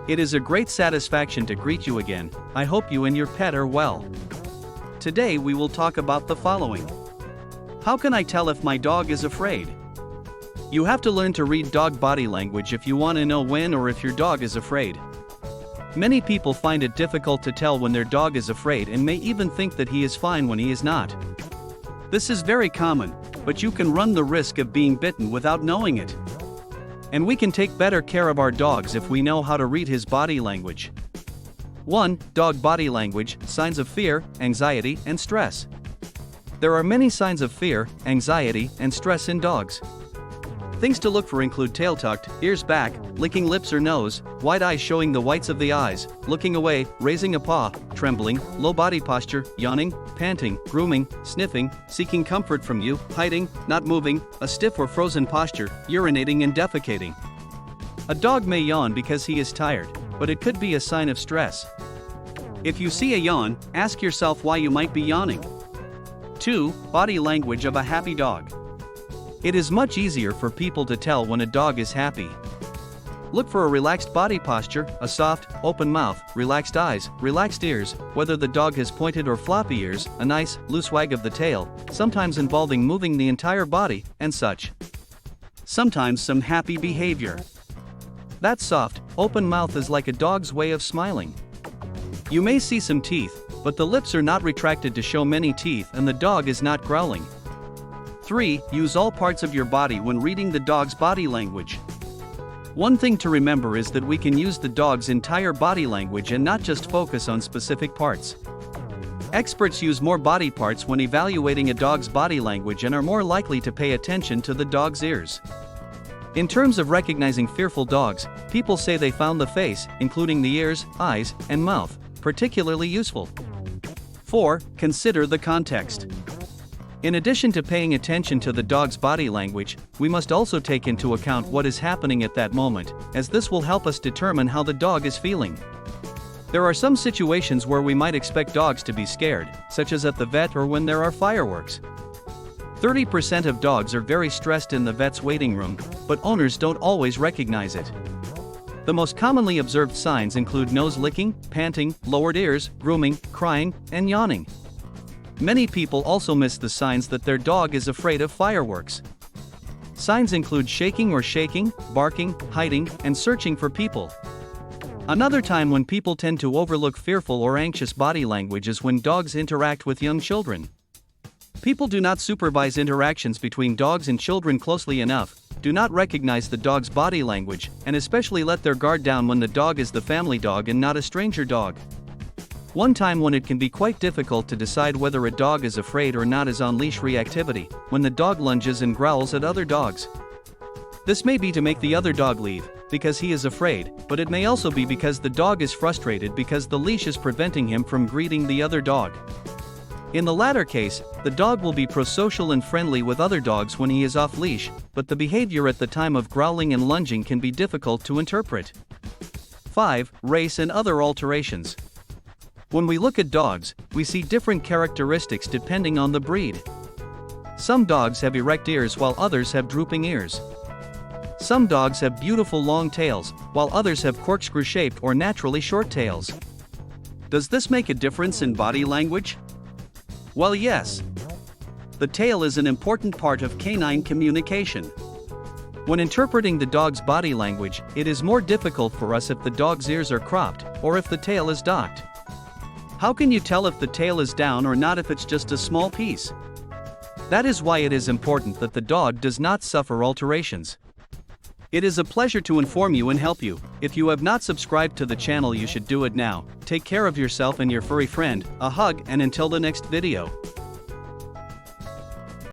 It is a great satisfaction to greet you again. I hope you and your pet are well. Today we will talk about the following. How can I tell if my dog is afraid? You have to learn to read dog body language if you want to know when or if your dog is afraid. Many people find it difficult to tell when their dog is afraid and may even think that he is fine when he is not. This is very common, but you can run the risk of being bitten without knowing it. And we can take better care of our dogs if we know how to read his body language. 1. Dog body language, signs of fear, anxiety, and stress. There are many signs of fear, anxiety, and stress in dogs. Things to look for include tail tucked, ears back, licking lips or nose, wide eyes showing the whites of the eyes, looking away, raising a paw, trembling, low body posture, yawning, panting, grooming, sniffing, seeking comfort from you, hiding, not moving, a stiff or frozen posture, urinating and defecating. A dog may yawn because he is tired, but it could be a sign of stress. If you see a yawn, ask yourself why you might be yawning. 2. Body language of a happy dog. It is much easier for people to tell when a dog is happy. Look for a relaxed body posture, a soft, open mouth, relaxed eyes, relaxed ears, whether the dog has pointed or floppy ears, a nice, loose wag of the tail, sometimes involving moving the entire body, and such. Sometimes some happy behavior. That soft, open mouth is like a dog's way of smiling. You may see some teeth, but the lips are not retracted to show many teeth and the dog is not growling. 3. Use all parts of your body when reading the dog's body language. One thing to remember is that we can use the dog's entire body language and not just focus on specific parts. Experts use more body parts when evaluating a dog's body language and are more likely to pay attention to the dog's ears. In terms of recognizing fearful dogs, people say they found the face, including the ears, eyes, and mouth, particularly useful. 4. Consider the context. In addition to paying attention to the dog's body language, we must also take into account what is happening at that moment, as this will help us determine how the dog is feeling. There are some situations where we might expect dogs to be scared, such as at the vet or when there are fireworks. 30% of dogs are very stressed in the vet's waiting room, but owners don't always recognize it. The most commonly observed signs include nose licking, panting, lowered ears, grooming, crying, and yawning. Many people also miss the signs that their dog is afraid of fireworks. Signs include shaking or shaking, barking, hiding, and searching for people. Another time when people tend to overlook fearful or anxious body language is when dogs interact with young children. People do not supervise interactions between dogs and children closely enough, do not recognize the dog's body language, and especially let their guard down when the dog is the family dog and not a stranger dog. One time when it can be quite difficult to decide whether a dog is afraid or not is on leash reactivity, when the dog lunges and growls at other dogs. This may be to make the other dog leave, because he is afraid, but it may also be because the dog is frustrated because the leash is preventing him from greeting the other dog. In the latter case, the dog will be prosocial and friendly with other dogs when he is off leash, but the behavior at the time of growling and lunging can be difficult to interpret. 5. Race and other alterations. When we look at dogs, we see different characteristics depending on the breed. Some dogs have erect ears while others have drooping ears. Some dogs have beautiful long tails, while others have corkscrew-shaped or naturally short tails. Does this make a difference in body language? Well, yes. The tail is an important part of canine communication. When interpreting the dog's body language, it is more difficult for us if the dog's ears are cropped, or if the tail is docked. How can you tell if the tail is down or not if it's just a small piece? That is why it is important that the dog does not suffer alterations. It is a pleasure to inform you and help you. If you have not subscribed to the channel, you should do it now. Take care of yourself and your furry friend. A hug, and until the next video.